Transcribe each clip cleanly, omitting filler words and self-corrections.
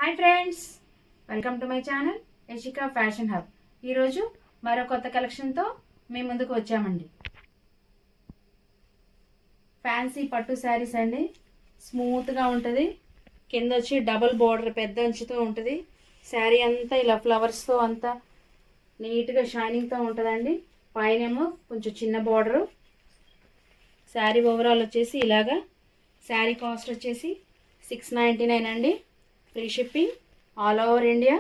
Hi friends, welcome to my channel Yashika fashion hub. ఈరోజు మరో కొత్త కలెక్షన్తో మేము ముందుకు వచ్చామండి. ఫ్యాన్సీ పట్టు శారీస్ అండి. స్మూత్గా ఉంటుంది. కింద వచ్చి డబుల్ బోర్డర్ పెద్ద అంచుతో ఉంటుంది. శారీ అంతా ఇలా ఫ్లవర్స్తో అంతా నీట్గా షైనింగ్తో ఉంటుందండి. పైనేమో కొంచెం చిన్న బోర్డరు. శారీ ఓవరాల్ వచ్చేసి ఇలాగా. శారీ కాస్ట్ వచ్చేసి 699 అండి. Free shipping all over India.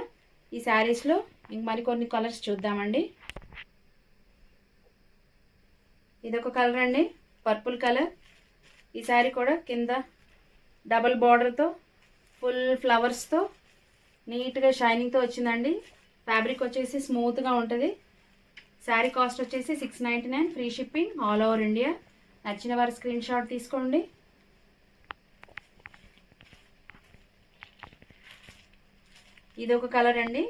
ఈ శారీస్లో ఇంక మరికొన్ని కలర్స్ చూద్దామండి. ఇదొక కలర్ అండి, పర్పుల్ కలర్. ఈ శారీ కూడా కింద డబల్ బార్డర్తో ఫుల్ ఫ్లవర్స్తో నీట్గా షైనింగ్తో వచ్చిందండి. ఫ్యాబ్రిక్ వచ్చేసి స్మూత్గా ఉంటుంది. శారీ కాస్ట్ వచ్చేసి 699, free shipping all over India. నచ్చిన వారి స్క్రీన్ షాట్ తీసుకోండి. ఇది ఒక కలర్ అండి,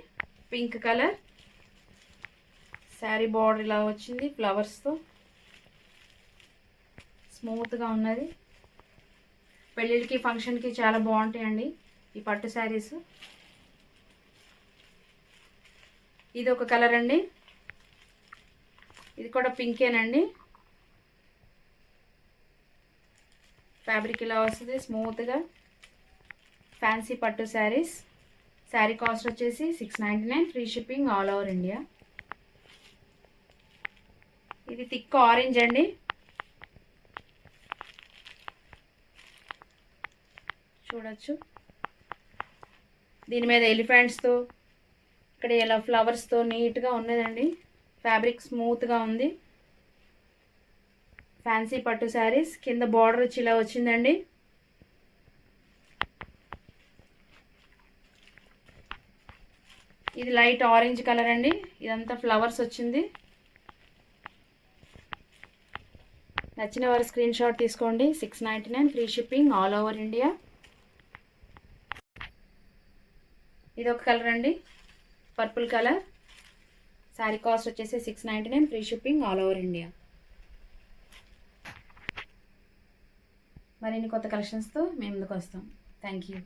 పింక్ కలర్. శారీ బార్డర్ ఇలా వచ్చింది ఫ్లవర్స్తో. స్మూత్గా ఉన్నది. పెళ్ళిళ్ళకి ఫంక్షన్కి చాలా బాగుంటాయండి ఈ పట్టు శారీస్. ఇది ఒక కలర్ అండి, ఇది కూడా పింకేనండి. ఫ్యాబ్రిక్ ఇలా వస్తుంది స్మూత్గా. ఫ్యాన్సీ పట్టు శారీస్. శారీ కాస్ట్ వచ్చేసి 699, free shipping all over India. ఇది థిక్ ఆరెంజ్ అండి. చూడొచ్చు. దీని మీద ఎలిఫెంట్స్తో ఇక్కడ ఇలా ఫ్లవర్స్తో నీట్గా ఉన్నదండి. ఫ్యాబ్రిక్ స్మూత్గా ఉంది. ఫ్యాన్సీ పట్టు శారీస్. కింద బార్డర్ వచ్చి ఇలా వచ్చిందండి. ఇది లైట్ ఆరెంజ్ కలర్ అండి. ఇదంతా ఫ్లవర్స్ వచ్చింది. నచ్చిన వారి స్క్రీన్ షాట్ తీసుకోండి. 699, free shipping all over India. ఇది ఒక కలర్ అండి, పర్పుల్ కలర్. శారీ కాస్ట్ వచ్చేసి 699, free shipping all over India. మరిన్ని కొత్త కలెక్షన్స్తో మేము ముందుకు వస్తాం. Thank you.